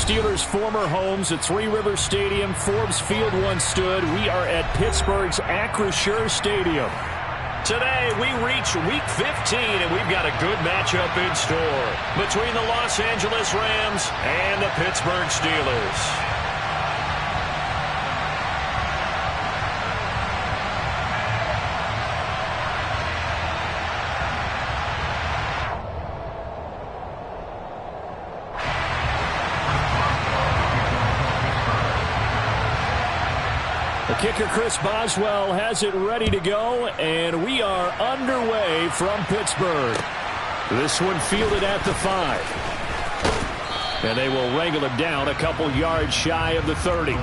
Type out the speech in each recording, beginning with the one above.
Steelers' former homes at Three Rivers Stadium. Forbes Field once stood. We are at Pittsburgh's Acrisure Stadium. Today, we reach Week 15, and we've got a good matchup in store between the Los Angeles Rams and the Pittsburgh Steelers. Kicker Chris Boswell has it ready to go, and we are underway from Pittsburgh. This one fielded at the 5. And they will wrangle him down a couple yards shy of the 30.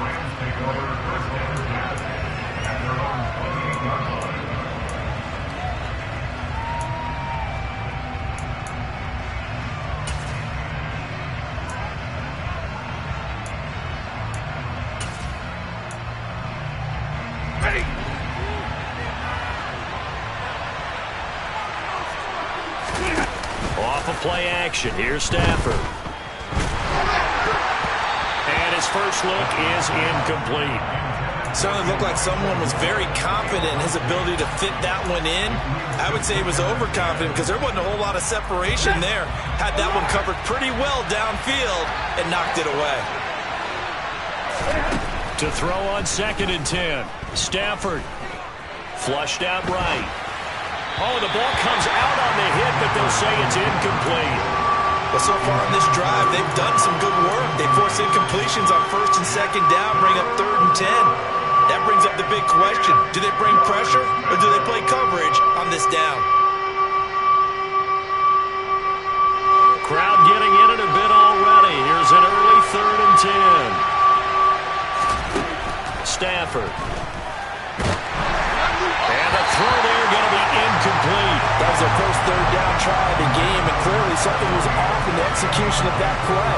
Off of play action, here's Stafford. And his first look is incomplete. Certainly looked like someone was very confident in his ability to fit that one in. I would say he was overconfident because there wasn't a whole lot of separation there. Had that one covered pretty well downfield and knocked it away. To throw on 2nd and 10. Stafford flushed out right. Oh, the ball comes out on the hit, but they'll say it's incomplete. Well, so far on this drive, they've done some good work. They force incompletions on 1st and 2nd down, bring up 3rd and 10. That brings up the big question. Do they bring pressure, or do they play coverage on this down? Crowd getting in it a bit already. Here's an early 3rd and 10. Stafford. And the throw there going to be incomplete. That was their first 3rd down try of the game, and clearly something was off in the execution of that play.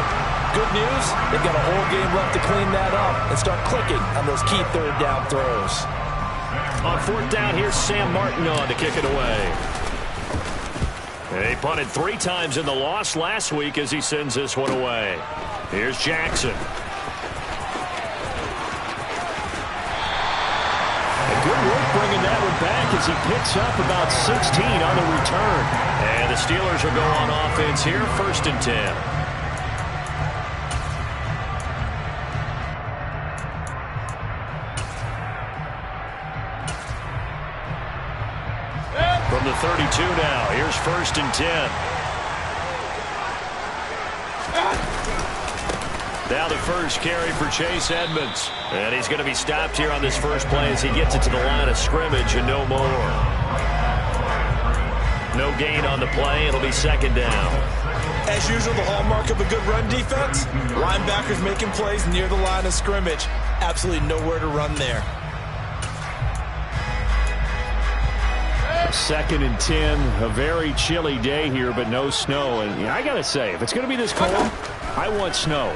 Good news, they've got a whole game left to clean that up and start clicking on those key 3rd down throws. On 4th down, here's Sam Martin on to kick it away. They punted 3 times in the loss last week as he sends this one away. Here's Jackson. Good work bringing that one back as he picks up about 16 on the return. And the Steelers will go on offense here, 1st and 10. From the 32 now, here's 1st and 10. Now the first carry for Chase Edmonds. And he's going to be stopped here on this first play as he gets it to the line of scrimmage and no more. No gain on the play. It'll be 2nd down. As usual, the hallmark of a good run defense, linebackers making plays near the line of scrimmage. Absolutely nowhere to run there. 2nd and 10, a very chilly day here, but no snow. And I got to say, if it's going to be this cold, I want snow.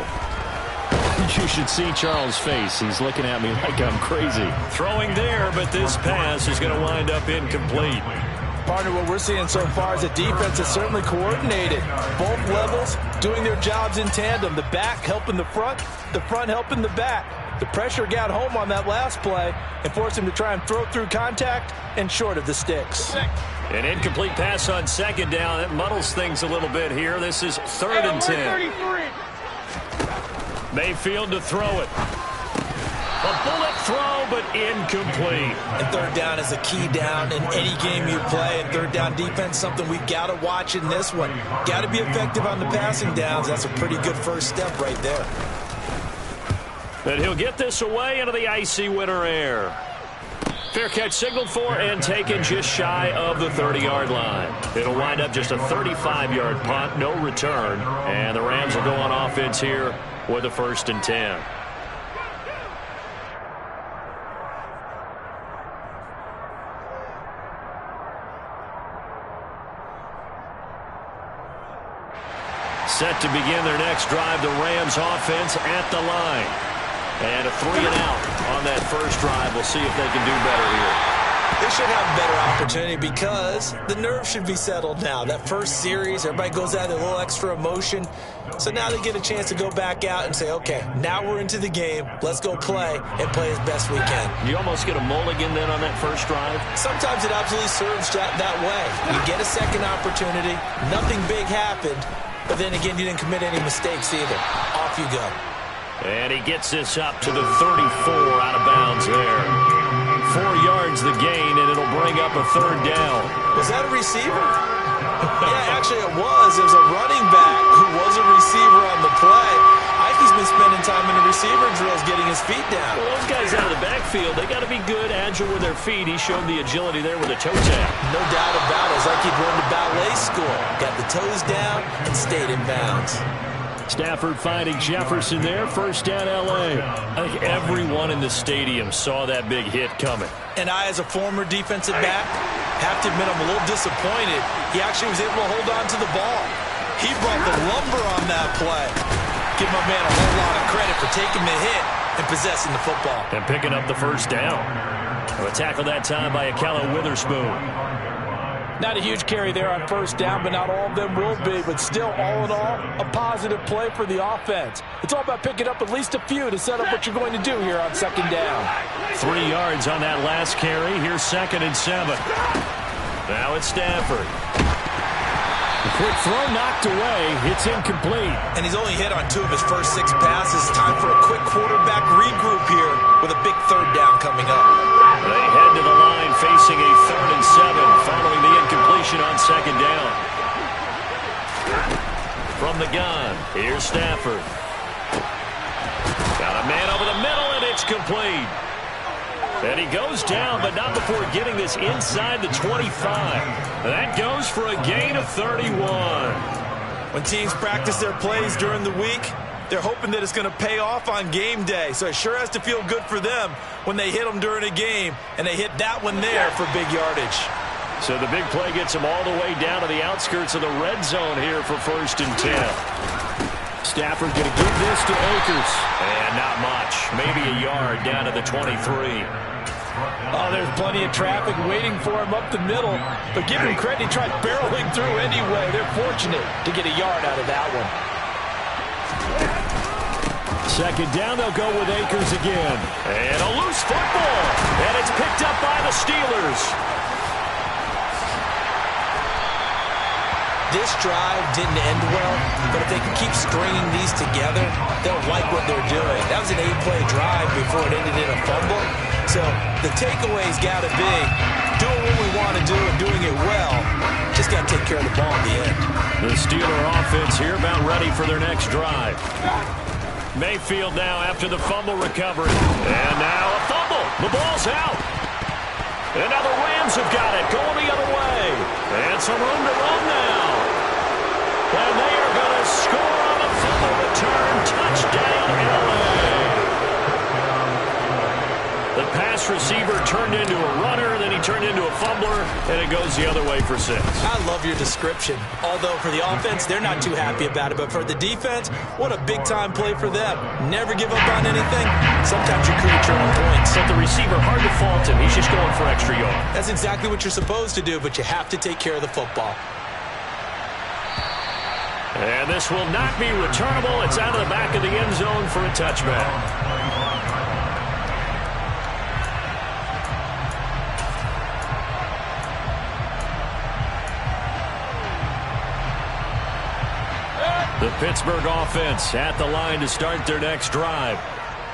You should see Charles' face. He's looking at me like I'm crazy. Throwing there, but this pass is going to wind up incomplete. Partner, what we're seeing so far is a defense that's certainly coordinated. Both levels doing their jobs in tandem. The back helping the front helping the back. The pressure got home on that last play and forced him to try and throw through contact and short of the sticks. An incomplete pass on 2nd down. That muddles things a little bit here. This is 3rd and 10. Mayfield to throw it. A bullet throw, but incomplete. And 3rd down is a key down in any game you play. And 3rd down defense, something we've got to watch in this one. Got to be effective on the passing downs. That's a pretty good first step right there. And he'll get this away into the icy winter air. Fair catch signaled for and taken just shy of the 30-yard line. It'll wind up just a 35-yard punt, no return. And the Rams will go on offense here with a 1st and 10. Set to begin their next drive, the Rams offense at the line. And a 3 and out on that first drive. We'll see if they can do better here. They should have a better opportunity because the nerves should be settled now. That first series, everybody goes out with a little extra emotion. So now they get a chance to go back out and say, okay, now we're into the game. Let's go play and play as best we can. You almost get a mulligan then on that first drive? Sometimes it absolutely serves that way. You get a second opportunity. Nothing big happened. But then again, you didn't commit any mistakes either. Off you go. And he gets this up to the 34 out of bounds there. 4 yards the gain, and it'll bring up a third down. Was that a receiver? Yeah, actually it was. It was a running back who was a receiver on the play. Ikey's been spending time in the receiver drills getting his feet down. Well, those guys out of the backfield, they got to be good, agile with their feet. He showed the agility there with a toe tap. No doubt about it. It's like he'd run to ballet school. Got the toes down and stayed in bounds. Stafford finding Jefferson there. First down, L.A. I think everyone in the stadium saw that big hit coming. And I, as a former defensive back, have to admit I'm a little disappointed. He actually was able to hold on to the ball. He brought the lumber on that play. Give my man a whole lot of credit for taking the hit and possessing the football. And picking up the first down. A tackle that time by Akello Witherspoon. Not a huge carry there on first down, but not all of them will be. But still, all in all, a positive play for the offense. It's all about picking up at least a few to set up what you're going to do here on second down. 3 yards on that last carry. Here's 2nd and 7. Now it's Stafford. The quick throw knocked away. It's incomplete. And he's only hit on 2 of his first 6 passes. Time for a quick quarterback regroup here with a big third down coming up. They head to the line facing a 3rd and 7 following the incompletion on second down. From the gun, here's Stafford. Got a man over the middle, and it's complete. And he goes down, but not before getting this inside the 25. That goes for a gain of 31. When teams practice their plays during the week, they're hoping that it's going to pay off on game day. So it sure has to feel good for them when they hit them during a game, and they hit that one there for big yardage. So the big play gets them all the way down to the outskirts of the red zone here for 1st and 10. Stafford going to give this to Akers. And not much. Maybe a yard down to the 23. Oh, there's plenty of traffic waiting for him up the middle. But give him credit, he tried barreling through anyway. They're fortunate to get a yard out of that one. Second down, they'll go with Akers again. And a loose football. And it's picked up by the Steelers. This drive didn't end well, but if they can keep stringing these together, they'll like what they're doing. That was an 8-play drive before it ended in a fumble. So the takeaway's got to be doing what we want to do and doing it well. Just got to take care of the ball at the end. The Steeler offense here about ready for their next drive. Mayfield now after the fumble recovery. And now a fumble. The ball's out. And now the Rams have got it, going the other way. And some room to run now. And they are going to score on a fumble return. Touchdown, LA. The pass receiver turned into a runner, then he turned into a fumbler, and it goes the other way for 6. I love your description. Although for the offense, they're not too happy about it. But for the defense, what a big-time play for them. Never give up on anything. Sometimes you create your own points. But the receiver, hard to fault him. He's just going for extra yard. That's exactly what you're supposed to do, but you have to take care of the football. And this will not be returnable. It's out of the back of the end zone for a touchback. The Pittsburgh offense at the line to start their next drive.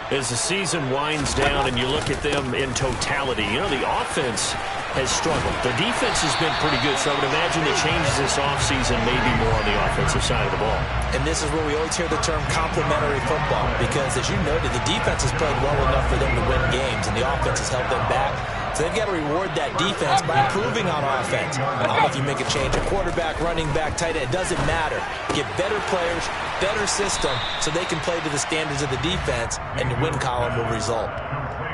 As the season winds down and you look at them in totality, you know, the offense has struggled. The defense has been pretty good, so I would imagine the changes this offseason may be more on the offensive side of the ball. And this is where we always hear the term complementary football, because as you noted, the defense has played well enough for them to win games, and the offense has held them back. So they've got to reward that defense by improving on offense. I don't know if you make a change, a quarterback, running back, tight end, it doesn't matter. Get better players, better system, so they can play to the standards of the defense, and the win column will result.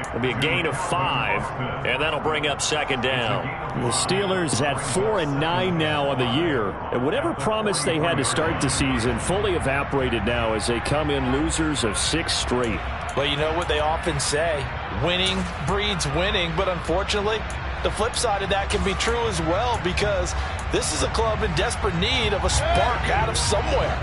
It'll be a gain of 5, and that'll bring up second down. The Steelers at 4-9 now on the year. And whatever promise they had to start the season fully evaporated now as they come in losers of 6 straight. Well, you know what they often say, winning breeds winning, but unfortunately, the flip side of that can be true as well, because this is a club in desperate need of a spark out of somewhere.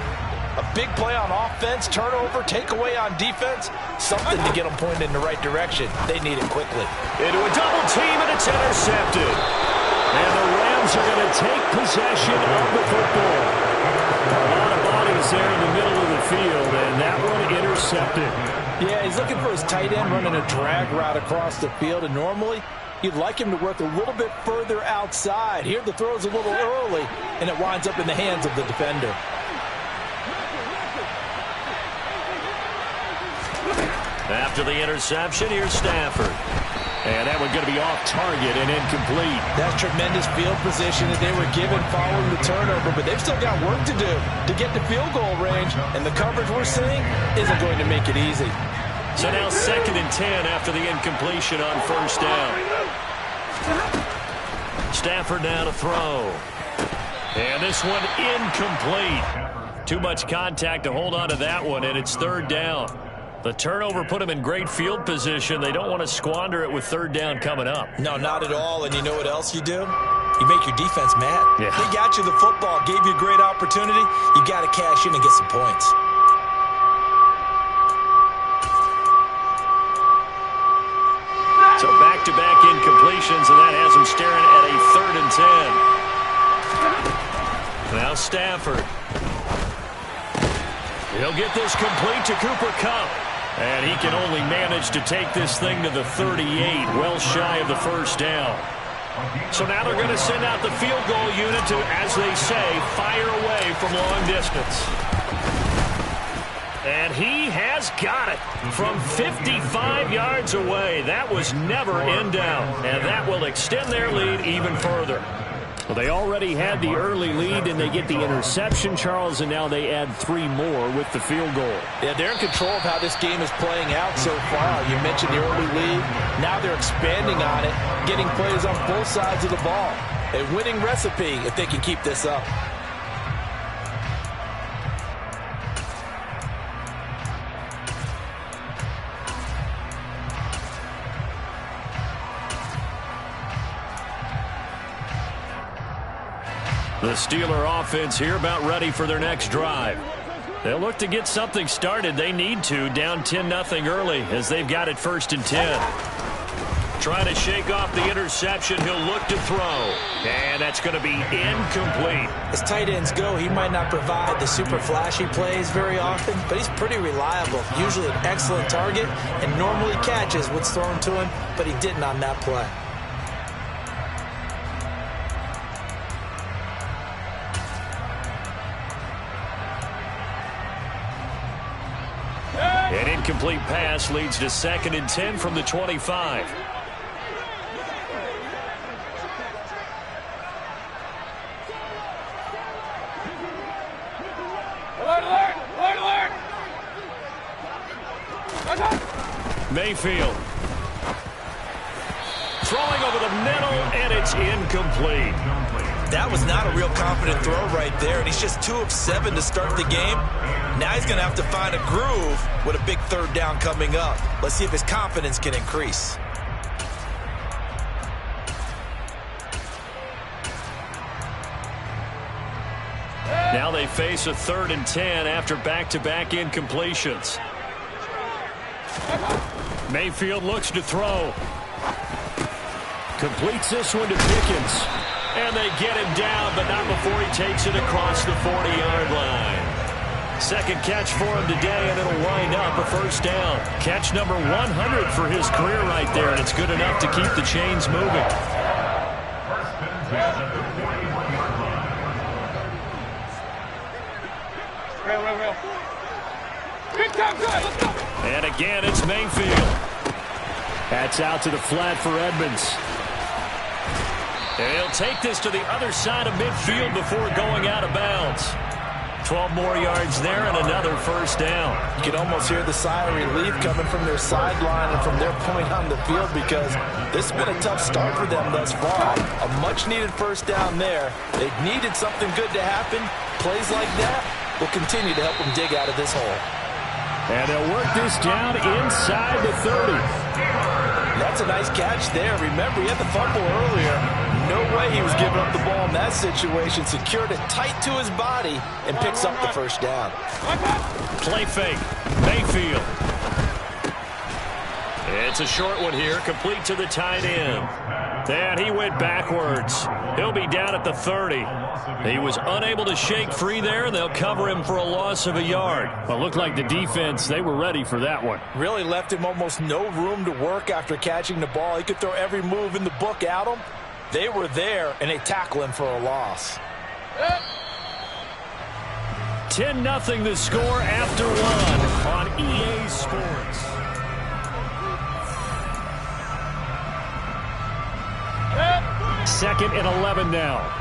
A big play on offense, turnover, takeaway on defense, something to get them pointed in the right direction. They need it quickly. Into a double team, and it's intercepted. And the Rams are going to take possession of the football. A lot of bodies there in the middle of the field, and that one intercepted. Yeah, he's looking for his tight end running a drag route across the field, and normally you'd like him to work a little bit further outside. Here the throw's a little early, and it winds up in the hands of the defender. After the interception, here's Stafford. And that one's going to be off target and incomplete. That's tremendous field position that they were given following the turnover, but they've still got work to do to get to field goal range, and the coverage we're seeing isn't going to make it easy. So now 2nd and 10 after the incompletion on 1st down. Stafford now to throw. And this one incomplete. Too much contact to hold on to that one, and it's 3rd down. The turnover put them in great field position. They don't want to squander it with 3rd down coming up. No, not at all. And you know what else you do? You make your defense mad. Yeah. They got you the football, gave you a great opportunity. You got to cash in and get some points. So back-to-back incompletions, and that has them staring at a 3rd and 10. Now Stafford. He'll get this complete to Cooper Kupp. And he can only manage to take this thing to the 38, well shy of the 1st down. So now they're going to send out the field goal unit to, as they say, fire away from long distance. And he has got it from 55 yards away. That was never in doubt. And that will extend their lead even further. Well, they already had the early lead, and they get the interception, Charles, and now they add 3 more with the field goal. Yeah, they're in control of how this game is playing out so far. You mentioned the early lead. Now they're expanding on it, getting plays on both sides of the ball. A winning recipe if they can keep this up. The Steeler offense here about ready for their next drive. They'll look to get something started. They need to, down 10-0 early as they've got it 1st and 10. Trying to shake off the interception. He'll look to throw. And that's going to be incomplete. As tight ends go, he might not provide the super flashy plays very often, but he's pretty reliable. Usually an excellent target and normally catches what's thrown to him, but he didn't on that play. An incomplete pass leads to 2nd and 10 from the 25. Mayfield. Throwing over the middle, and it's incomplete. That was not a real confident throw right there, and he's just 2 of 7 to start the game. Now he's going to have to find a groove with a big 3rd down coming up. Let's see if his confidence can increase. Now they face a 3rd and 10 after back-to-back incompletions. Mayfield looks to throw. Completes this one to Pickens. And they get him down, but not before he takes it across the 40-yard line. 2nd catch for him today, and it'll wind up a 1st down. Catch number 100 for his career right there, and it's good enough to keep the chains moving. And again, it's Mayfield. That's out to the flat for Edmonds. And he'll take this to the other side of midfield before going out of bounds. 12 more yards there and another 1st down. You can almost hear the sigh of relief coming from their sideline and from their point on the field, because this has been a tough start for them thus far. A much-needed 1st down there. They've needed something good to happen. Plays like that will continue to help them dig out of this hole. And they'll work this down inside the 30. That's a nice catch there. Remember, he had the fumble earlier. No way he was giving up the ball in that situation. Secured it tight to his body and picks up the first down. Play fake. Mayfield. It's a short one here, complete to the tight end. And he went backwards. He'll be down at the 30. He was unable to shake free there, and they'll cover him for a loss of a yard. Well, it looked like the defense, they were ready for that one. Really left him almost no room to work after catching the ball. He could throw every move in the book at him. They were there, and they tackle him for a loss. 10-0 the score after one on EA Sports. Second and 11 now.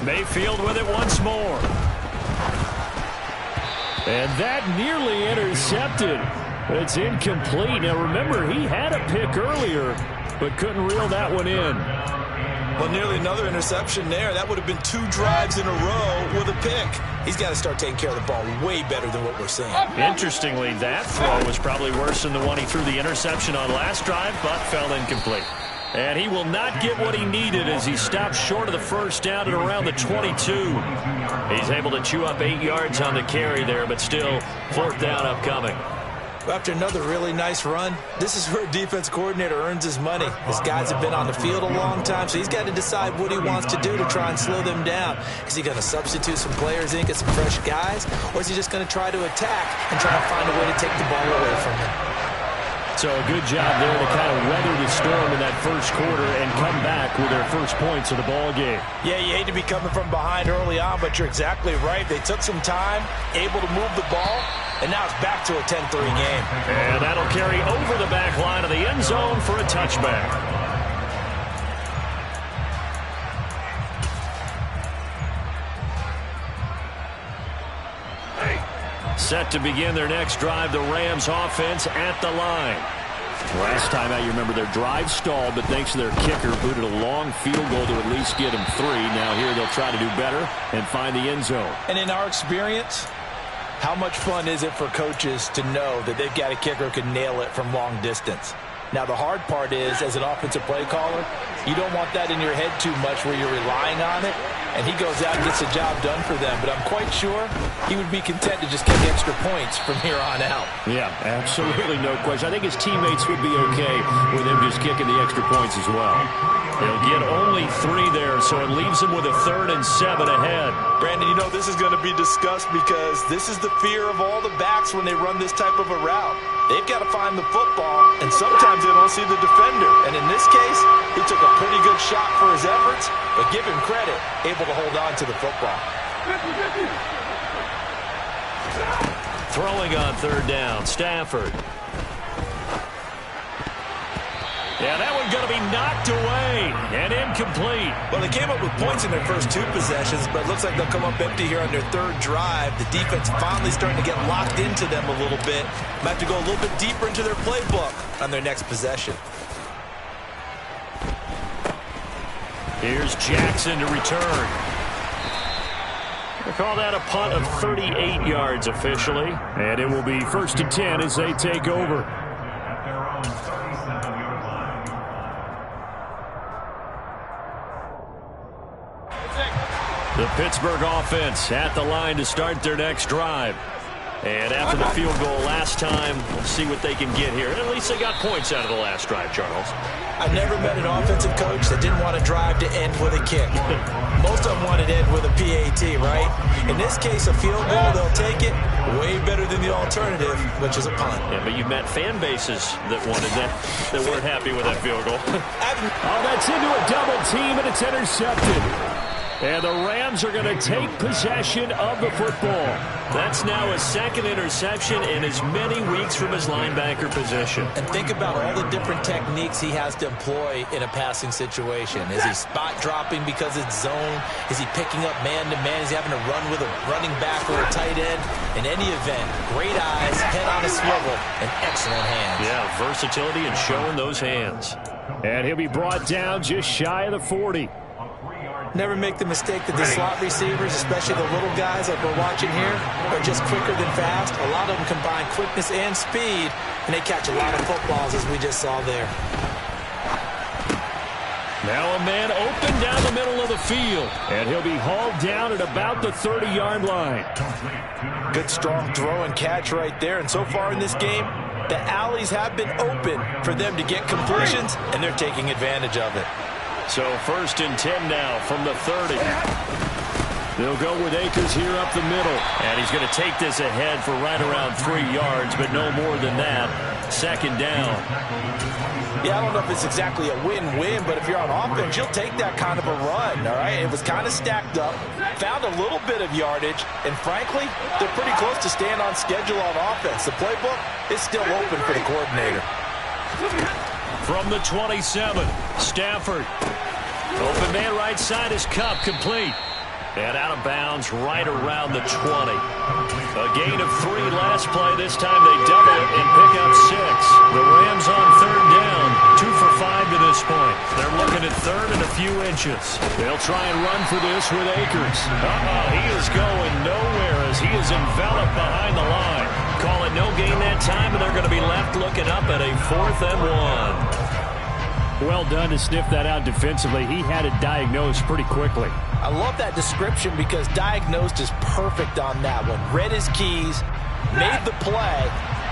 Mayfield with it once more. And that nearly intercepted. It's incomplete. Now remember, he had a pick earlier, but couldn't reel that one in. Well, nearly another interception there. That would have been 2 drives in a row with a pick. He's got to start taking care of the ball way better than what we're seeing. Interestingly, that throw was probably worse than the one he threw the interception on last drive, but fell incomplete. And he will not get what he needed as he stopped short of the first down at around the 22. He's able to chew up 8 yards on the carry there, but still 4th down upcoming. After another really nice run, this is where a defense coordinator earns his money. His guys have been on the field a long time, so he's got to decide what he wants to do to try and slow them down. Is he going to substitute some players in, get some fresh guys, or is he just going to try to attack and try to find a way to take the ball away from him? So a good job there to kind of weather the storm in that first quarter and come back with their first points of the ball game. Yeah, you hate to be coming from behind early on, but you're exactly right. They took some time, able to move the ball, and now it's back to a 10-3 game. And that'll carry over the back line of the end zone for a touchback. Set to begin their next drive, the Rams offense at the line. Last time out, you remember their drive stalled, but thanks to their kicker, booted a long field goal to at least get him 3. Now here they'll try to do better and find the end zone. And in our experience, how much fun is it for coaches to know that they've got a kicker who can nail it from long distance? Now, the hard part is, as an offensive play caller, you don't want that in your head too much where you're relying on it, and he goes out and gets the job done for them. But I'm quite sure he would be content to just get the extra points from here on out. Yeah, absolutely no question. I think his teammates would be okay with him just kicking the extra points as well. He'll get only 3 there, so it leaves him with a 3rd and 7 ahead. Brandon, you know this is going to be discussed because this is the fear of all the backs when they run this type of a route. They've got to find the football, and sometimes they don't see the defender. And in this case, he took a pretty good shot for his efforts, but give him credit, able to hold on to the football. Throwing on 3rd down, Stafford. Yeah, that one's going to be knocked away and incomplete. Well, they came up with points in their first 2 possessions, but it looks like they'll come up empty here on their 3rd drive. The defense finally starting to get locked into them a little bit. Might have to go a little bit deeper into their playbook on their next possession. Here's Jackson to return. We'll call that a punt of 38 yards officially. And it will be 1st and 10 as they take over. The Pittsburgh offense at the line to start their next drive. And after the field goal last time, we'll see what they can get here. At least they got points out of the last drive, Charles. I've never met an offensive coach that didn't want to drive to end with a kick. Most of them wanted to end with a PAT, right? In this case, a field goal, they'll take it. Way better than the alternative, which is a punt. Yeah, but you've met fan bases that wanted that, that weren't happy with that field goal. Oh, that's into a double team, and it's intercepted. And the Rams are going to take possession of the football. That's now a 2nd interception in as many weeks from his linebacker position. And think about all the different techniques he has to employ in a passing situation. Is he spot dropping because it's zone? Is he picking up man-to-man? Is he having to run with a running back or a tight end? In any event, great eyes, head on a swivel, and excellent hands. Yeah, versatility and showing those hands. And he'll be brought down just shy of the 40. Never make the mistake that the slot receivers, especially the little guys like we're watching here, are just quicker than fast. A lot of them combine quickness and speed, and they catch a lot of footballs, as we just saw there. Now a man open down the middle of the field, and he'll be hauled down at about the 30-yard line. Good, strong throw and catch right there. And so far in this game, the alleys have been open for them to get completions, and they're taking advantage of it. So 1st and 10 now from the 30. They'll go with Akers here up the middle. And he's going to take this ahead for right around 3 yards, but no more than that. 2nd down. Yeah, I don't know if it's exactly a win-win, but if you're on offense, you'll take that kind of a run, all right? It was kind of stacked up, found a little bit of yardage, and frankly, they're pretty close to staying on schedule on offense. The playbook is still open for the coordinator. From the 27, Stafford. Open man right side is Cup, complete. And out of bounds right around the 20. A gain of 3 last play. This time they double it and pick up 6. The Rams on 3rd down. 2 for 5 to this point. They're looking at 3rd and a few inches. They'll try and run for this with Akers. He is going nowhere as he is enveloped behind the line. Call it no gain that time, and they're going to be left looking up at a 4th and 1. Well done to sniff that out defensively. He had it diagnosed pretty quickly. I love that description because diagnosed is perfect on that one. Read his keys, made the play,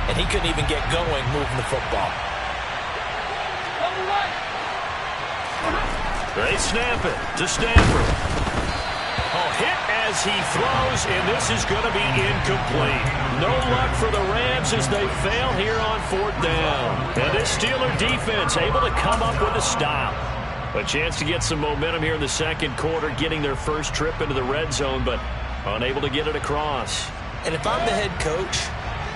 and he couldn't even get going moving the football. They snap it to Stafford. Hit as he throws, and this is going to be incomplete. No luck for the Rams as they fail here on 4th down. And this Steeler defense able to come up with a stop. A chance to get some momentum here in the 2nd quarter, getting their first trip into the red zone, but unable to get it across. And if I'm the head coach,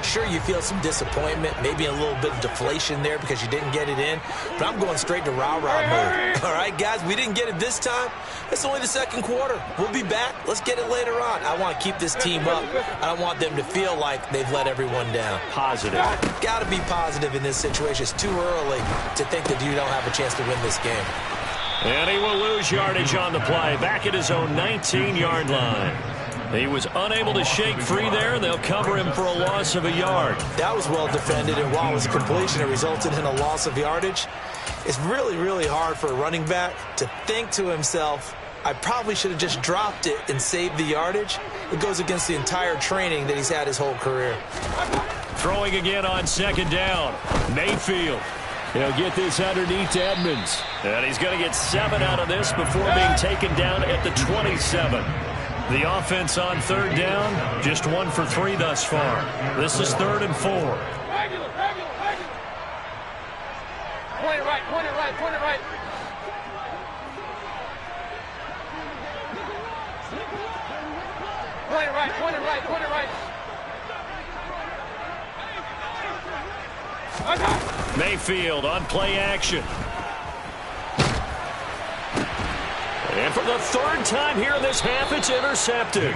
sure, you feel some disappointment, maybe a little bit of deflation there because you didn't get it in, but I'm going straight to rah-rah mode. All right, guys, we didn't get it this time. It's only the 2nd quarter. We'll be back. Let's get it later on. I want to keep this team up. I don't want them to feel like they've let everyone down. Positive. Got to be positive in this situation. It's too early to think that you don't have a chance to win this game. And he will lose yardage on the play, back at his own 19-yard line. He was unable to shake free there. They'll cover him for a loss of a yard. That was well defended, and while it was a completion, it resulted in a loss of yardage. It's really, really hard for a running back to think to himself, I probably should have just dropped it and saved the yardage. It goes against the entire training that he's had his whole career. Throwing again on 2nd down. Mayfield. He'll get this underneath Edmonds. And he's going to get 7 out of this before being taken down at the 27. The offense on 3rd down, just 1 for 3 thus far. This is 3rd and 4. Point it right, point it right, point it right. Point it right, point it right, point it right. Mayfield on play action. And for the 3rd time here in this half, it's intercepted.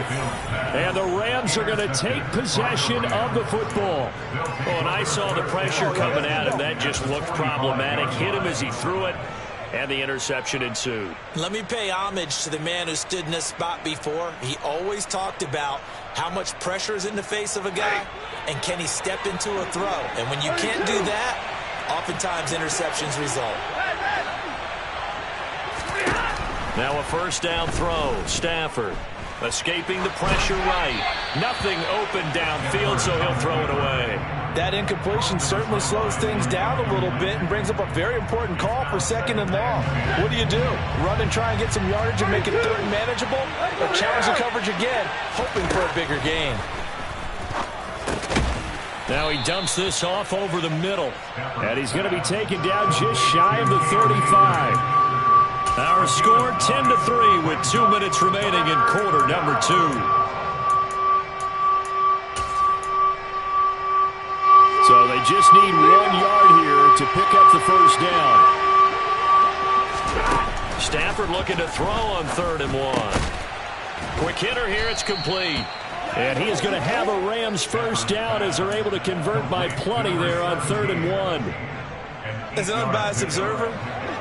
And the Rams are going to take possession of the football. Oh, and I saw the pressure coming at him. That just looked problematic. Hit him as he threw it, and the interception ensued. Let me pay homage to the man who stood in this spot before. He always talked about how much pressure is in the face of a guy, and can he step into a throw. And when you can't do that, oftentimes interceptions result. Now a 1st down throw. Stafford escaping the pressure right. Nothing open downfield, so he'll throw it away. That incompletion certainly slows things down a little bit and brings up a very important call for 2nd and long. What do? Run and try and get some yardage and make it 3rd and manageable? Or challenge the coverage again, hoping for a bigger gain? Now he dumps this off over the middle. And he's going to be taken down just shy of the 35. Our score 10-3 with 2 minutes remaining in quarter number 2. So they just need 1 yard here to pick up the 1st down. Stafford looking to throw on 3rd and 1. Quick hitter here, it's complete. And he is going to have a Rams 1st down as they're able to convert by plenty there on 3rd and 1. As an unbiased observer,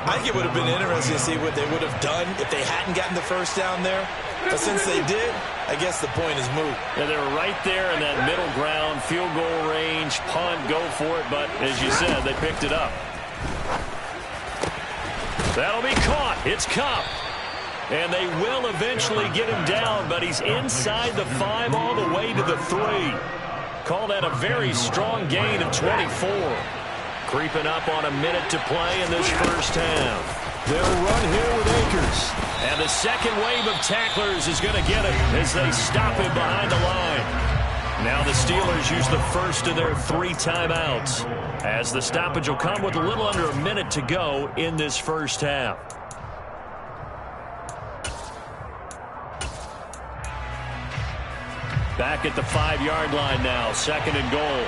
I think it would have been interesting to see what they would have done if they hadn't gotten the first down there. But since they did, I guess the point is moot. Yeah, they were right there in that middle ground, field goal range, punt, go for it. But as you said, they picked it up. That'll be caught. It's Kupp. And they will eventually get him down, but he's inside the 5 all the way to the 3. Call that a very strong gain of 24. Creeping up on a minute to play in this first half. They'll run here with Akers. And the second wave of tacklers is going to get him as they stop him behind the line. Now the Steelers use the first of their 3 timeouts, as the stoppage will come with a little under a minute to go in this first half. Back at the 5-yard line now, 2nd and goal.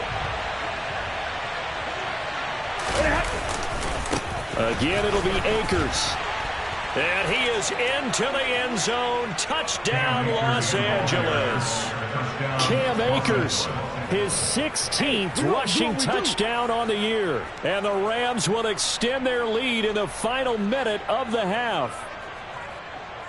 Again, it'll be Akers. And he is into the end zone. Touchdown, Los Angeles. Cam Akers, his 16th rushing touchdown on the year. And the Rams will extend their lead in the final minute of the half.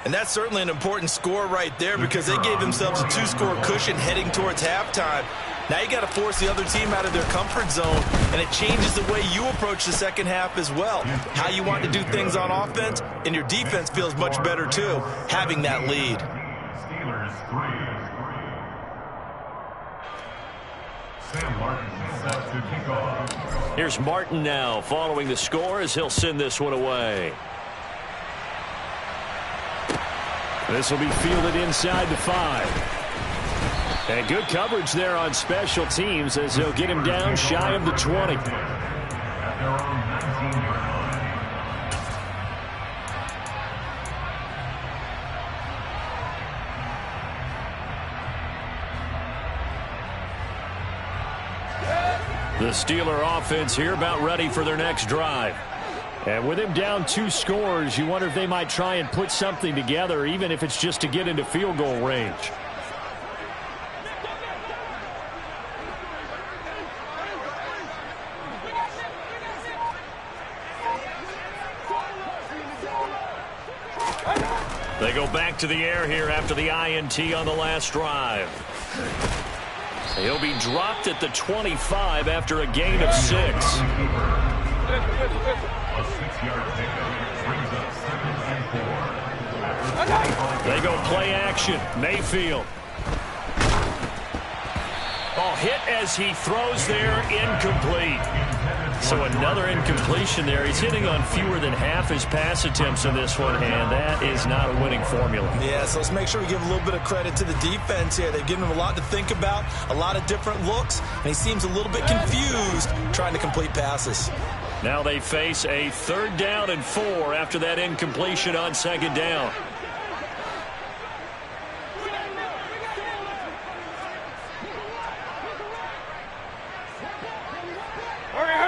And that's certainly an important score right there because they gave themselves a 2-score cushion heading towards halftime. Now you got to force the other team out of their comfort zone, and it changes the way you approach the second half as well. How you want to do things on offense, and your defense feels much better too, having that lead. Steelers 3. Sam Martin set to kick off. Here's Martin now following the score as he'll send this one away. This will be fielded inside the 5. And good coverage there on special teams as they'll get him down shy of the 20. At their own 19-yard line. The Steeler offense here about ready for their next drive. And with him down 2 scores, you wonder if they might try and put something together, even if it's just to get into field goal range. They go back to the air here after the INT on the last drive. He'll be dropped at the 25 after a gain of 6. A 6-yard pickup brings up 2nd and 4. They go play action. Mayfield. Ball hit as he throws there, incomplete. So another incompletion there. He's hitting on fewer than half his pass attempts in this one, and that is not a winning formula. Yeah, so let's make sure we give a little bit of credit to the defense here. They've given him a lot to think about, a lot of different looks, and he seems a little bit confused trying to complete passes. Now they face a 3rd down and 4 after that incompletion on 2nd down.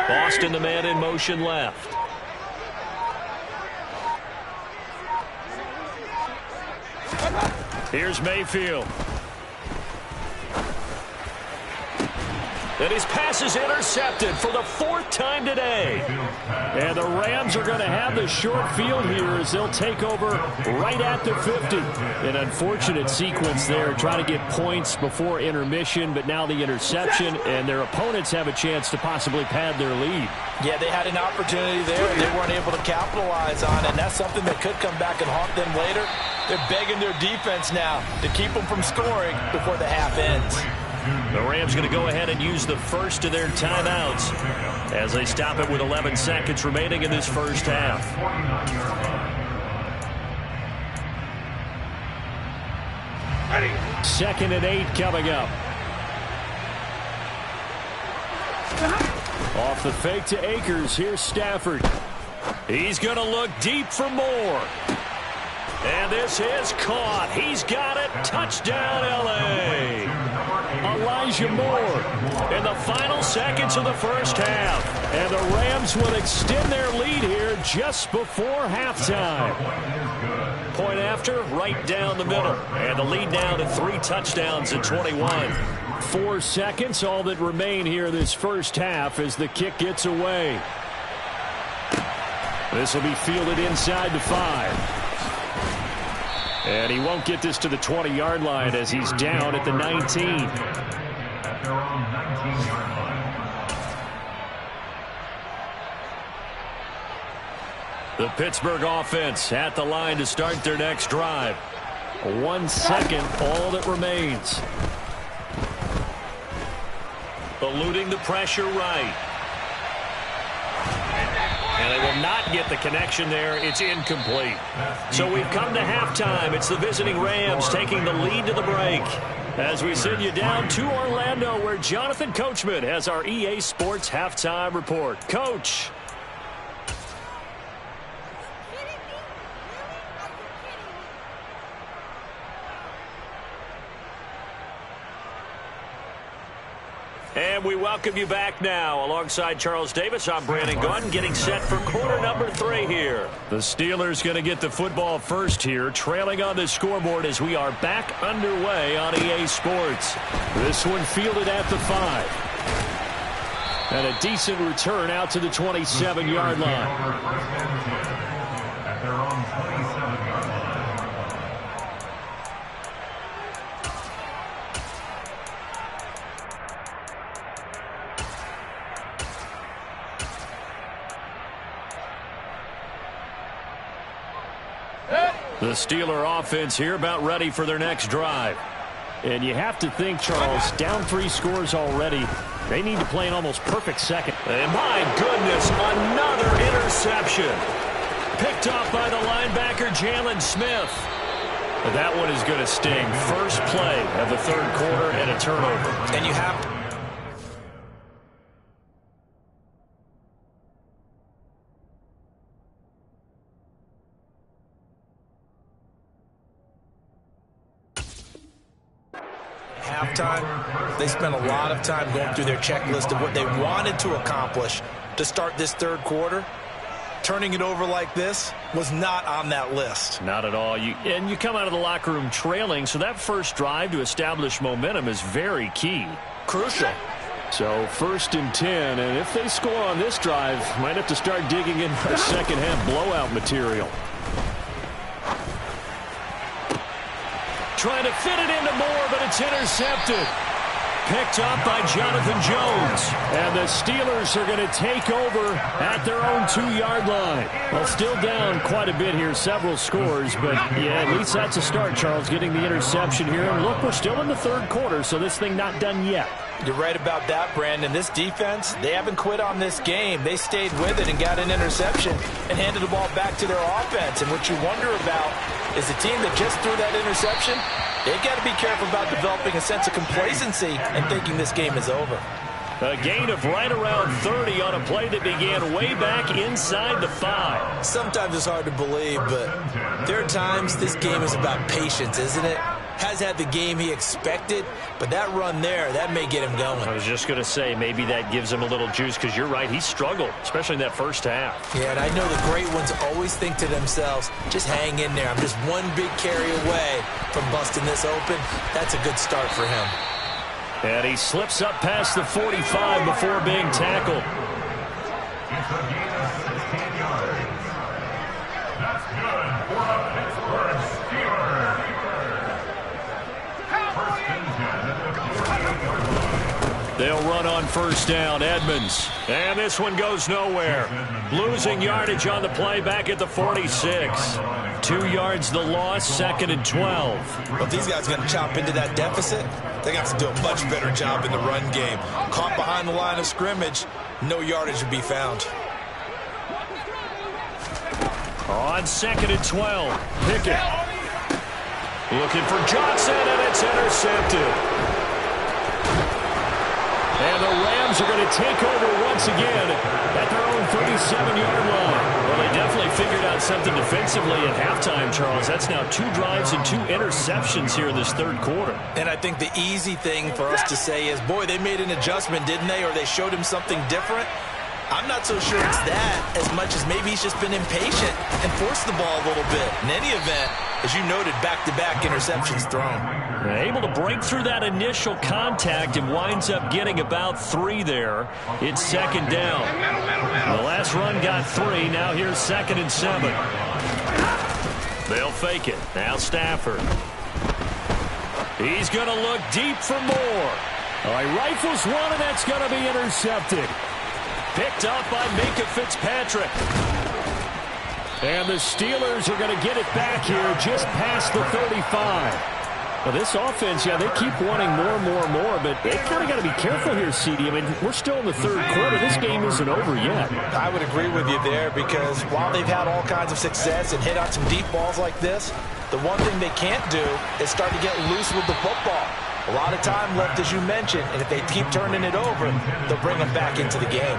Boston, the man in motion left. Here's Mayfield. And his pass is intercepted for the 4th time today. And the Rams are going to have the short field here as they'll take over right at the 50. An unfortunate sequence there, trying to get points before intermission, but now the interception, and their opponents have a chance to possibly pad their lead. Yeah, they had an opportunity there, and they weren't able to capitalize on it, and that's something that could come back and haunt them later. They're begging their defense now to keep them from scoring before the half ends. The Rams going to go ahead and use the first of their timeouts as they stop it with 11 seconds remaining in this first half. 2nd and 8 coming up. Off the fake to Akers. Here's Stafford. He's going to look deep for more. And this is caught. He's got it. Touchdown, L.A. Elijah Moore in the final seconds of the first half. And the Rams will extend their lead here just before halftime. Point after, right down the middle. And the lead now to 3 touchdowns at 21. 4 seconds, all that remain here this first half as the kick gets away. This will be fielded inside the 5. And he won't get this to the 20-yard line as he's down at the 19. At their own 19-yard line. The Pittsburgh offense at the line to start their next drive. 1 second, all that remains. Eluding the pressure right. And they will not get the connection there. It's incomplete. So we've come to halftime. It's the visiting Rams taking the lead to the break. As we send you down to Orlando, where Jonathan Coachman has our EA Sports halftime report. Coach. And we welcome you back now. Alongside Charles Davis, I'm Brandon Gunn, getting set for quarter number 3 here. The Steelers going to get the football first here, trailing on the scoreboard as we are back underway on EA Sports. This one fielded at the 5. And a decent return out to the 27-yard line. At their own 27-yard line. The Steeler offense here about ready for their next drive. And you have to think, Charles, down 3 scores already. They need to play an almost perfect second. And my goodness, another interception. Picked off by the linebacker, Jalen Smith. That one is going to sting. First play of the 3rd quarter and a turnover. And you have halftime, they spent a lot of time going through their checklist of what they wanted to accomplish to start this 3rd quarter. Turning it over like this was not on that list. Not at all. And you come out of the locker room trailing, so that first drive to establish momentum is very key. Crucial. So 1st and 10, and if they score on this drive, might have to start digging in for second-half blowout material. Trying to fit it into Moore, but it's intercepted. Picked up by Jonathan Jones. And the Steelers are going to take over at their own 2-yard line. Well, still down quite a bit here, several scores, but yeah, at least that's a start, Charles, getting the interception here. And look, we're still in the 3rd quarter, so this thing not done yet. You're right about that, Brandon. This defense, they haven't quit on this game. They stayed with it and got an interception and handed the ball back to their offense. And what you wonder about is the team that just threw that interception, they've got to be careful about developing a sense of complacency and thinking this game is over. A gain of right around 30 on a play that began way back inside the 5. Sometimes it's hard to believe, but there are times this game is about patience, isn't it? Has had the game he expected, but that run there, that may get him going. I was just going to say, maybe that gives him a little juice, because you're right, he struggled, especially in that first half. Yeah, and I know the great ones always think to themselves, just hang in there. I'm just one big carry away from busting this open. That's a good start for him. And he slips up past the 45 before being tackled. It's a gain of 16 yards. That's good for the Pittsburgh Steelers. First and 10 at the 48-yard line. They'll run on first down. Edmonds. And this one goes nowhere. Losing yardage on the play back at the 46. 2 yards the loss, 2nd and 12. Well, if these guys are going to chop into that deficit, they got to do a much better job in the run game. Caught behind the line of scrimmage, no yardage would be found. On 2nd and 12. Pickett. Looking for Johnson, and it's intercepted. And the Rams are going to take over once again at their own 37-yard line. Well, they definitely figured out something defensively at halftime, Charles. That's now 2 drives and 2 interceptions here in this 3rd quarter. And I think the easy thing for us to say is, boy, they made an adjustment, didn't they? Or they showed him something different. I'm not so sure it's that as much as maybe he's just been impatient and forced the ball a little bit. In any event, as you noted, back-to-back interceptions thrown. Able to break through that initial contact and winds up getting about 3 there. It's second down. The last run got 3. Now here's 2nd and 7. They'll fake it. Now Stafford. He's going to look deep for more. All right, rifles one, and that's going to be intercepted. Picked up by Minka Fitzpatrick. And the Steelers are going to get it back here just past the 35. Well, this offense, yeah, they keep wanting more, but they kind of got to be careful here, CD. I mean, we're still in the third quarter. This game isn't over yet. I would agree with you there because while they've had all kinds of success and hit on some deep balls like this, the one thing they can't do is start to get loose with the football. A lot of time left, as you mentioned, and if they keep turning it over, they'll bring them back into the game.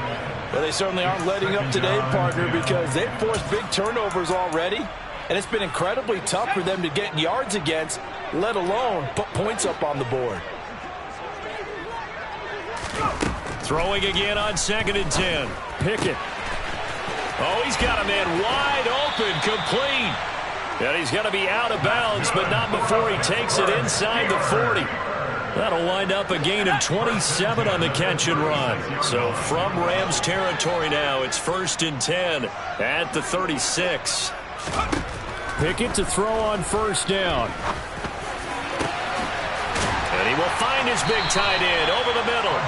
Well, they certainly aren't letting up today, partner, because they've forced big turnovers already, and it's been incredibly tough for them to get yards against, let alone put points up on the board. Throwing again on 2nd and 10. Pickett. Oh, he's got a man wide open, complete. And he's going to be out of bounds, but not before he takes it inside the 40. That'll wind up a gain of 27 on the catch and run. So from Rams territory now, it's 1st and 10 at the 36. Pickett to throw on 1st down. And he will find his big tight end over the middle.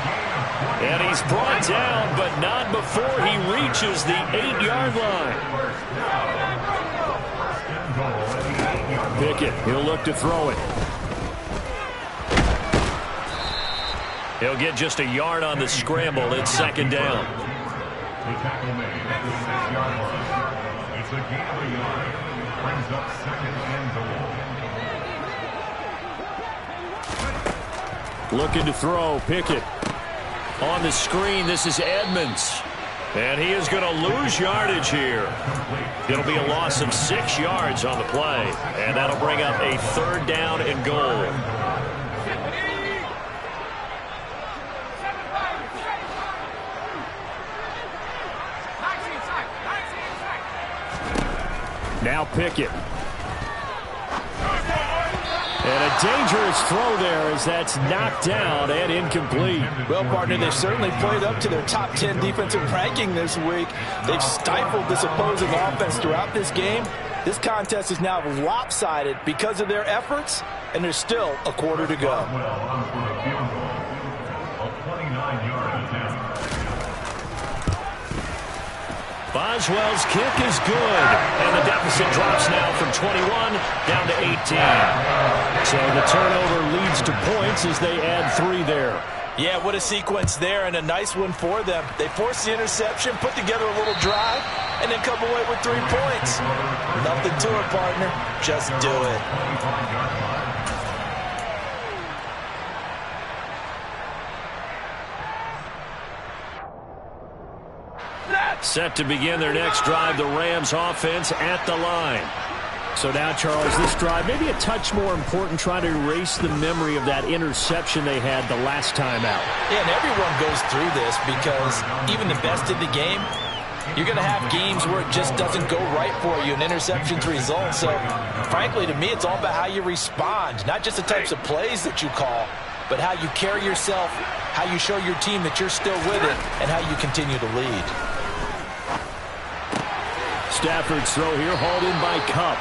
And he's brought down, but not before he reaches the 8-yard line. Pickett, he'll look to throw it. He'll get just a yard on the scramble. It's 2nd down. The tackle made at the 6-yard line. It's a gain of a yard. Brings up 2nd and goal. Looking to throw. Pickett. On the screen, this is Edmonds. And he is going to lose yardage here. It'll be a loss of 6 yards on the play. And that'll bring up a 3rd down and goal. Now Pickett. And a dangerous throw there as that's knocked down and incomplete. Well, partner, they've certainly played up to their top 10 defensive ranking this week. They've stifled this opposing offense throughout this game. This contest is now lopsided because of their efforts, and there's still a quarter to go. Boswell's kick is good, and the deficit drops now from 21 down to 18. So the turnover leads to points as they add 3 there. Yeah, what a sequence there, and a nice one for them. They forced the interception, put together a little drive, and then come away with 3 points. Nothing to it, partner. Just do it. Set to begin their next drive, the Rams offense at the line. So now, Charles, this drive maybe a touch more important, trying to erase the memory of that interception they had the last time out. Yeah, and everyone goes through this because even the best in the game, you're going to have games where it just doesn't go right for you, and interceptions result. So, frankly, to me, it's all about how you respond, not just the types of plays that you call, but how you carry yourself, how you show your team that you're still with it, and how you continue to lead. Stafford's throw here hauled in by Kupp.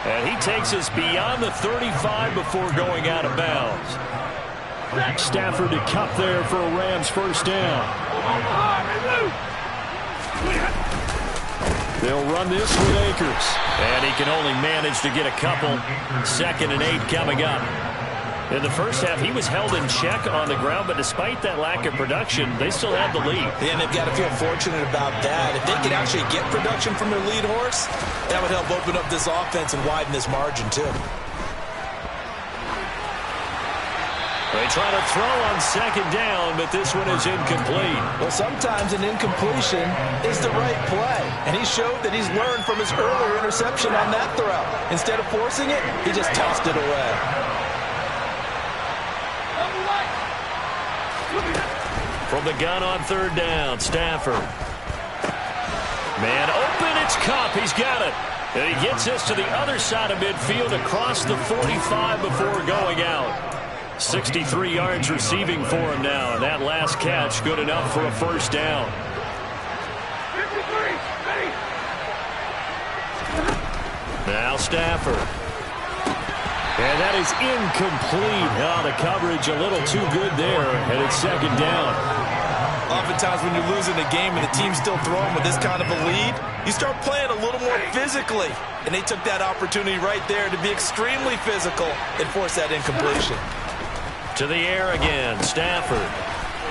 And he takes us beyond the 35 before going out of bounds. Stafford to Kupp there for a Rams 1st down. They'll run this with Akers. And he can only manage to get a couple. 2nd and 8 coming up. In the first half, he was held in check on the ground, but despite that lack of production, they still had the lead. Yeah, and they've got to feel fortunate about that. If they could actually get production from their lead horse, that would help open up this offense and widen this margin, too. They try to throw on 2nd down, but this one is incomplete. Well, sometimes an incompletion is the right play, and he showed that he's learned from his earlier interception on that throw. Instead of forcing it, he just tossed it away. From the gun on 3rd down, Stafford. Man open, it's Cup. He's got it. And he gets this to the other side of midfield across the 45 before going out. 63 yards receiving for him now, and that last catch good enough for a first down. Now Stafford. And that is incomplete. Oh, the coverage a little too good there, and it's second down. Oftentimes when you're losing a game and the team's still throwing with this kind of a lead, you start playing a little more physically. And they took that opportunity right there to be extremely physical and force that incompletion. To the air again, Stafford.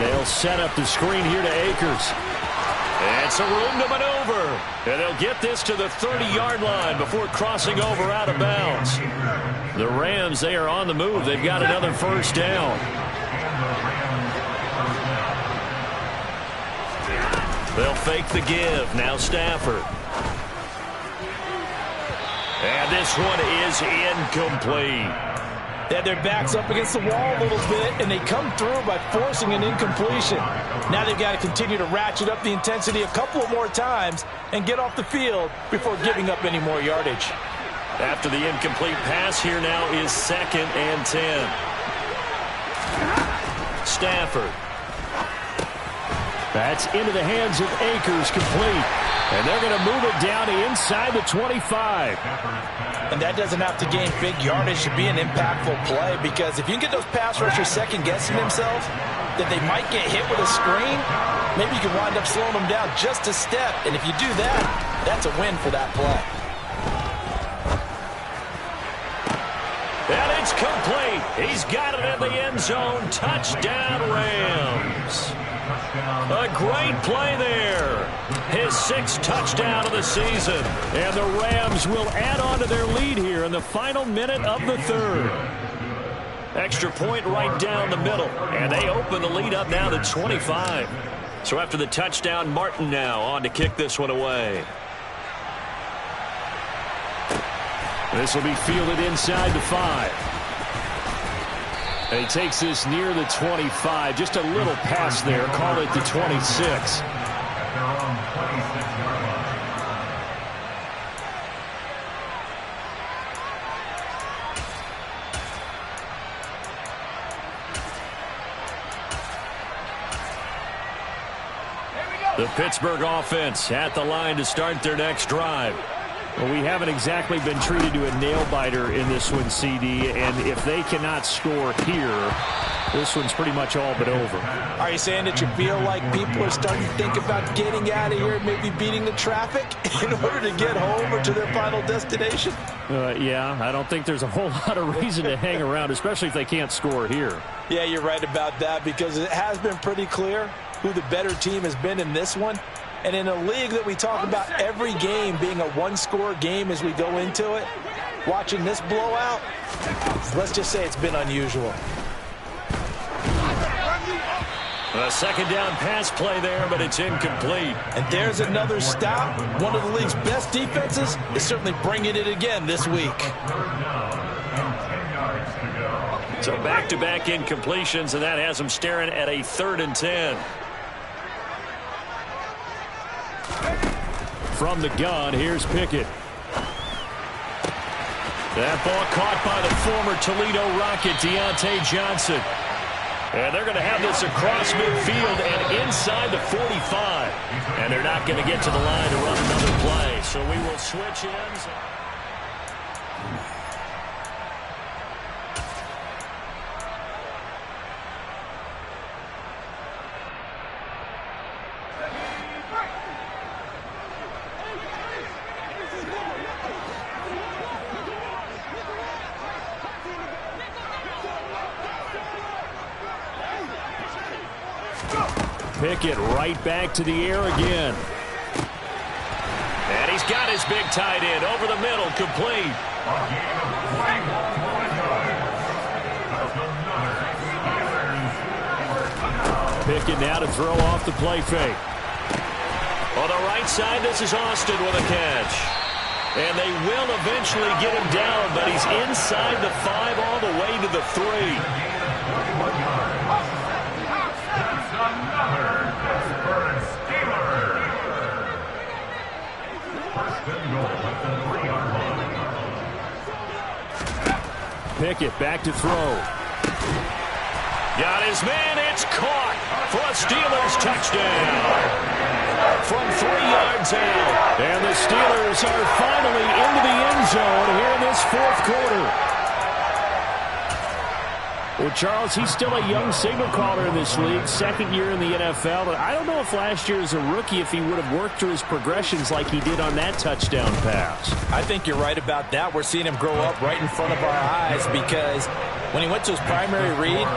They'll set up the screen here to Akers. And some room to maneuver. And they'll get this to the 30-yard line before crossing over out of bounds. The Rams, they are on the move. They've got another first down. They'll fake the give. Now Stafford. And this one is incomplete. They had their backs up against the wall a little bit, and they come through by forcing an incompletion. Now they've got to continue to ratchet up the intensity a couple of more times and get off the field before giving up any more yardage. After the incomplete pass, here now is 2nd and 10. Stafford. That's into the hands of Akers, complete. And they're going to move it down to inside the 25. And that doesn't have to gain big yardage to be an impactful play, because if you can get those pass rushers second-guessing themselves, that they might get hit with a screen, maybe you can wind up slowing them down just a step. And if you do that, that's a win for that play. And it's complete. He's got it in the end zone. Touchdown, Rams. A great play there. His 6th touchdown of the season. And the Rams will add on to their lead here in the final minute of the 3rd. Extra point right down the middle. And they open the lead up now to 25. So after the touchdown, Martin now on to kick this one away. This will be fielded inside the 5. And he takes this near the 25. Just a little pass there. Call it the 26. The Pittsburgh offense at the line to start their next drive. Well, we haven't exactly been treated to a nail-biter in this one, CD, and if they cannot score here, this one's pretty much all but over. Are you saying that you feel like people are starting to think about getting out of here and maybe beating the traffic in order to get home or to their final destination? Yeah, I don't think there's a whole lot of reason to hang around, especially if they can't score here. Yeah, you're right about that, because it has been pretty clear who the better team has been in this one. And in a league that we talk about every game being a one-score game as we go into it, watching this blowout, let's just say it's been unusual. A second down pass play there, but it's incomplete. And there's another stop. One of the league's best defenses is certainly bringing it again this week. So back-to-back incompletions, and that has them staring at a 3rd and 10. From the gun, here's Pickett. That ball caught by the former Toledo Rocket, Deontay Johnson. And they're going to have this across midfield and inside the 45. And they're not going to get to the line to run another play. So we will switch ends. Pickett right back to the air again. And he's got his big tight end over the middle, complete. Pickett now to throw off the play fake. On the right side, this is Austin with a catch. And they will eventually get him down, but he's inside the 5 all the way to the 3. Pickett back to throw. Got his man. It's caught for a Steelers touchdown. From 3 yards out. And the Steelers are finally into the end zone here in this fourth quarter. Well, Charles, he's still a young signal caller in this league, second year in the NFL. But I don't know if last year as a rookie, if he would have worked through his progressions like he did on that touchdown pass. I think you're right about that. We're seeing him grow up right in front of our eyes because when he went to his primary read,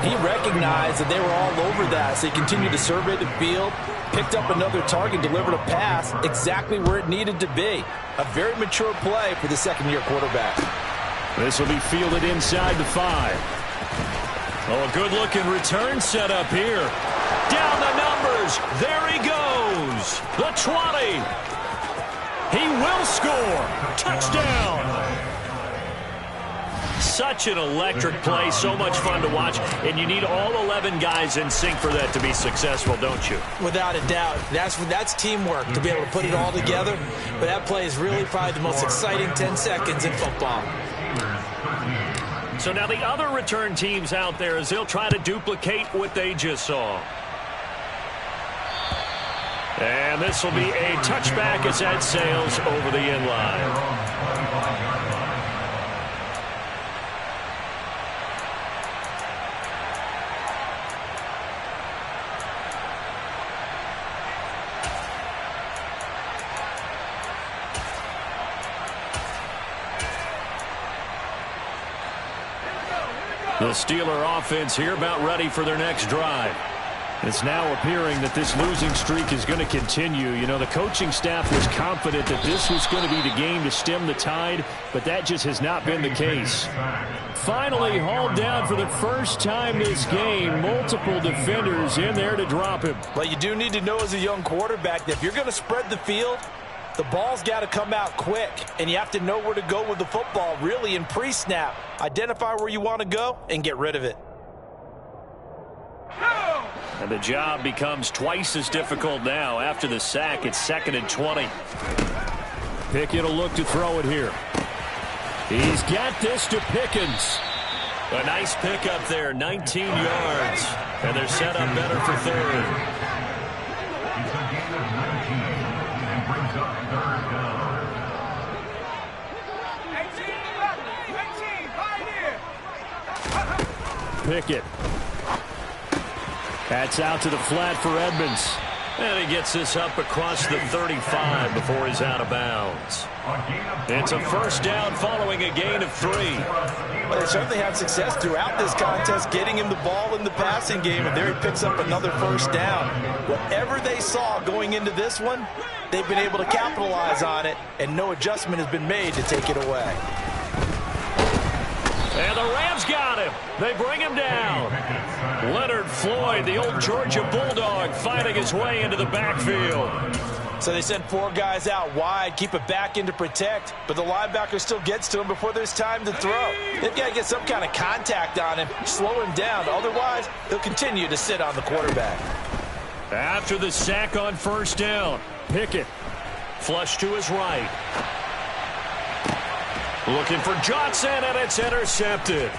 he recognized that they were all over that. So he continued to survey the field, picked up another target, delivered a pass exactly where it needed to be. A very mature play for the second-year quarterback. This will be fielded inside the 5. Oh, a good-looking return set up here. Down the numbers. There he goes. The 20. He will score. Touchdown. Such an electric play. So much fun to watch. And you need all 11 guys in sync for that to be successful, don't you? Without a doubt. That's teamwork to be able to put it all together. But that play is really probably the most exciting 10 seconds in football. So now the other return teams out there as they'll try to duplicate what they just saw. And this will be a touchback as that sails over the end line. The Steeler offense here about ready for their next drive. It's now appearing that this losing streak is going to continue. You know, the coaching staff was confident that this was going to be the game to stem the tide, but that just has not been the case. Finally hauled down for the first time this game. Multiple defenders in there to drop him. But you do need to know as a young quarterback that if you're going to spread the field, the ball's got to come out quick, and you have to know where to go with the football really in pre-snap. Identify where you want to go and get rid of it. And the job becomes twice as difficult now. After the sack, it's 2nd and 20. Pickett will look to throw it here. He's got this to Pickens. A nice pickup there, 19 yards. And they're set up better for third. Pickett. That's out to the flat for Edmonds. And he gets this up across the 35 before he's out of bounds. It's a first down following a gain of 3. Well, they certainly had success throughout this contest getting him the ball in the passing game, and there he picks up another first down. Whatever they saw going into this one, they've been able to capitalize on it, and no adjustment has been made to take it away. And the Rams got him. They bring him down. Leonard Floyd, the old Georgia Bulldog, fighting his way into the backfield. So they send 4 guys out wide, keep it back in to protect, but the linebacker still gets to him before there's time to throw. They've got to get some kind of contact on him, slow him down. Otherwise, he'll continue to sit on the quarterback. After the sack on first down, Pickett. Flush to his right. Looking for Johnson, and it's intercepted.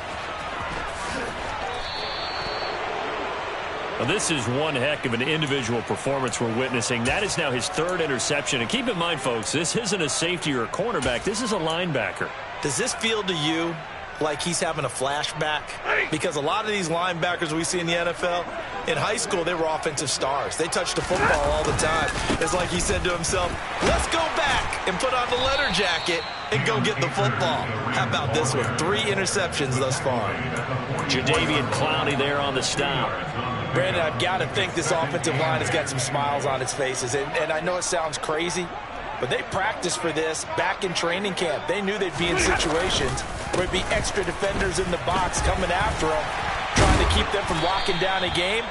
Now, this is one heck of an individual performance we're witnessing. That is now his 3rd interception. And keep in mind, folks, this isn't a safety or a cornerback. This is a linebacker. Does this feel to you like he's having a flashback? Because a lot of these linebackers we see in the NFL, in high school, they were offensive stars. They touched the football all the time. It's like he said to himself, let's go back and put on the letter jacket and go get the football. How about this one? 3 interceptions thus far. Jadeveon Clowney there on the stop. Brandon, I've got to think this offensive line has got some smiles on its faces. And I know it sounds crazy, but they practiced for this back in training camp. They knew they'd be in situations where it'd be extra defenders in the box coming after them, trying to keep them from locking down a game.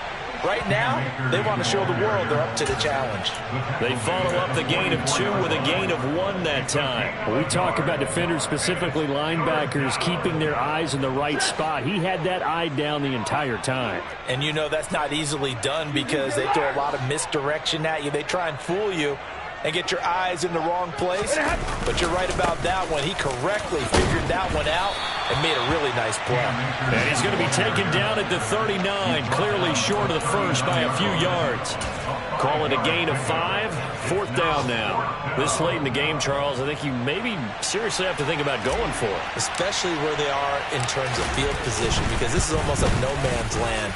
Right now, they want to show the world they're up to the challenge. They follow up the gain of 2 with a gain of 1 that time. When we talk about defenders, specifically linebackers, keeping their eyes in the right spot. He had that eye down the entire time. And you know that's not easily done because they throw a lot of misdirection at you. They try and fool you and get your eyes in the wrong place. But you're right about that one. He correctly figured that one out and made a really nice play. And he's going to be taken down at the 39, clearly short of the first by a few yards. Call it a gain of 5, 4th down now. This late in the game, Charles, I think you maybe seriously have to think about going for it. Especially where they are in terms of field position, because this is almost like no man's land.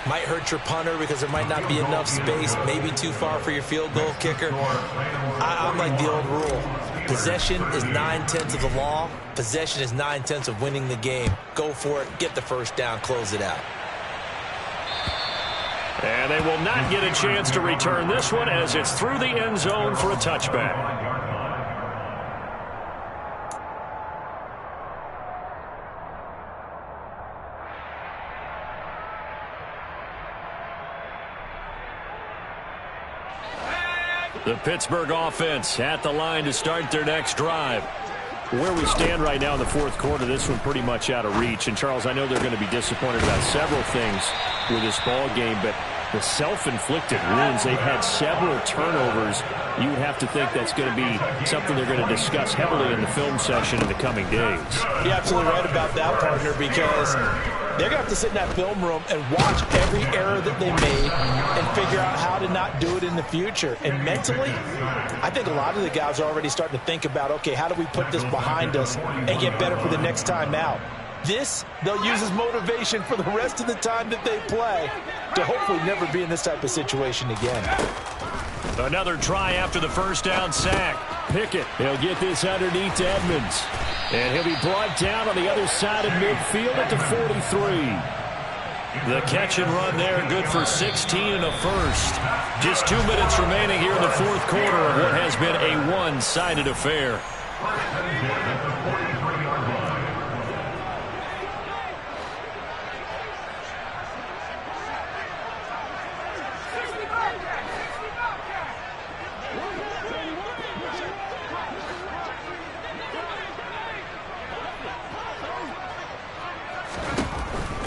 Might hurt your punter because there might not be enough space, maybe too far for your field goal kicker. I'm like the old rule. Possession is 9/10 of the law. Possession is 9/10 of winning the game. Go for it, get the first down, close it out. And they will not get a chance to return this one as it's through the end zone for a touchback. The Pittsburgh offense at the line to start their next drive. Where we stand right now in the 4th quarter, this one pretty much out of reach. And, Charles, I know they're going to be disappointed about several things with this ball game, but the self-inflicted wounds, they've had several turnovers. You would have to think that's going to be something they're going to discuss heavily in the film session in the coming days. You're absolutely right about that, partner, because they're going to have to sit in that film room and watch every error that they made and figure out how to not do it in the future. And mentally, I think a lot of the guys are already starting to think about, okay, how do we put this behind us and get better for the next time out? This, they'll use as motivation for the rest of the time that they play to hopefully never be in this type of situation again. Another try after the first down sack. Pickett, he'll get this underneath to Edmonds. And he'll be brought down on the other side of midfield at the 43. The catch and run there, good for 16 and a first. Just 2 minutes remaining here in the 4th quarter of what has been a one-sided affair.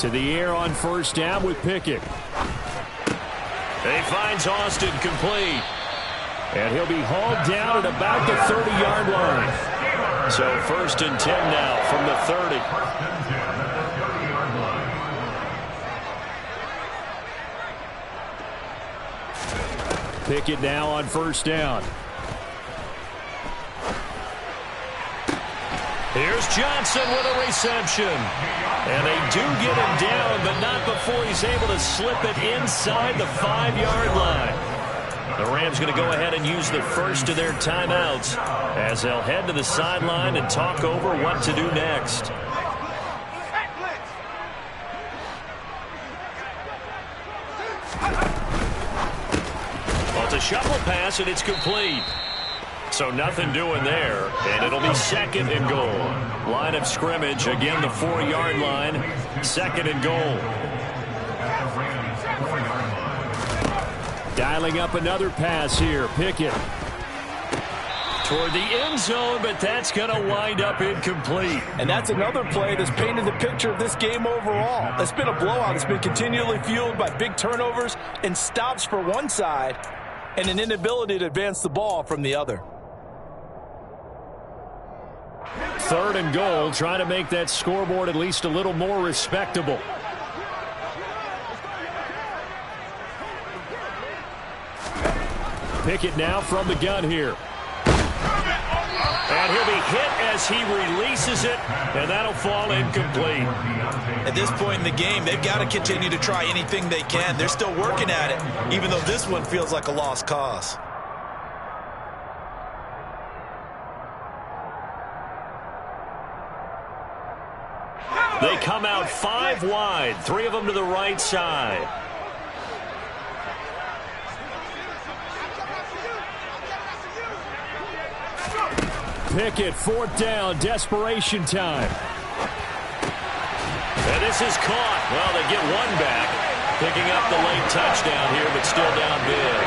To the air on first down with Pickett. He finds Austin complete. And he'll be hauled down at about the 30-yard line. So 1st and 10 now from the 30. Pickett now on first down. Here's Johnson with a reception. And they do get him down, but not before he's able to slip it inside the 5-yard line. The Rams going to go ahead and use the first of their timeouts as they'll head to the sideline and talk over what to do next. Well, it's a shuffle pass, and it's complete. So nothing doing there, and it'll be 2nd and goal. Line of scrimmage, again the 4-yard line, 2nd and goal. Dialing up another pass here, Pickett. Toward the end zone, but that's going to wind up incomplete. And that's another play that's painted the picture of this game overall. It's been a blowout. It's been continually fueled by big turnovers and stops for one side and an inability to advance the ball from the other. 3rd and goal, trying to make that scoreboard at least a little more respectable. Pickett now from the gun here. And he'll be hit as he releases it, and that'll fall incomplete. At this point in the game, they've got to continue to try anything they can. They're still working at it, even though this one feels like a lost cause. They come out 5 wide, 3 of them to the right side. Pickett, 4th down, desperation time. And this is caught. Well, they get one back, picking up the late touchdown here, but still down big.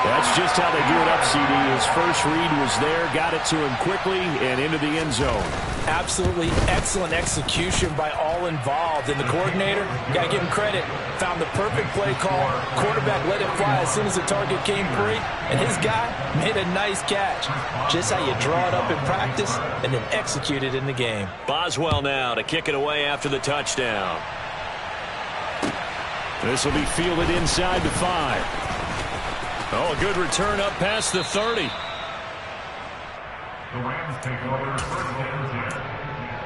That's just how they do it up, CD. His first read was there, got it to him quickly, and into the end zone. Absolutely excellent execution by all involved. And the coordinator, got to give him credit, found the perfect play call. Quarterback let it fly as soon as the target came free, and his guy made a nice catch. Just how you draw it up in practice and then execute it in the game. Boswell now to kick it away after the touchdown. This will be fielded inside the 5. Oh, a good return up past the 30. The Rams take over first and 10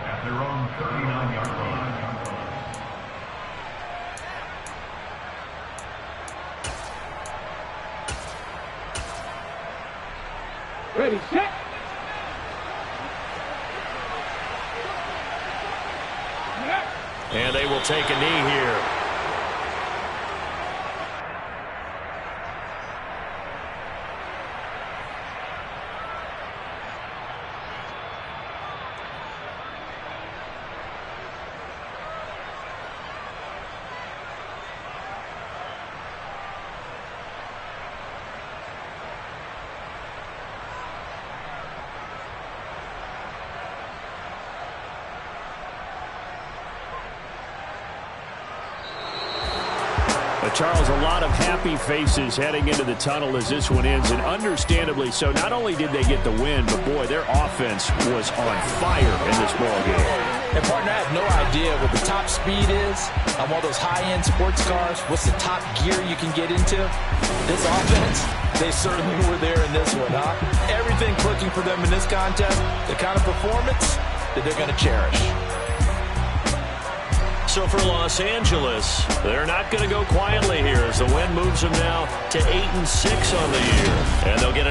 at their own 39-yard line. Ready, set. And they will take a knee here. Charles, a lot of happy faces heading into the tunnel as this one ends, and understandably so. Not only did they get the win, but, boy, their offense was on fire in this ballgame. And, partner, I have no idea what the top speed is on one of those high-end sports cars. What's the top gear you can get into? This offense, they certainly were there in this one, huh? Everything clicking for them in this contest, the kind of performance that they're going to cherish. So for Los Angeles, they're not going to go quietly here as the win moves them now to 8-6 on the year. And they'll get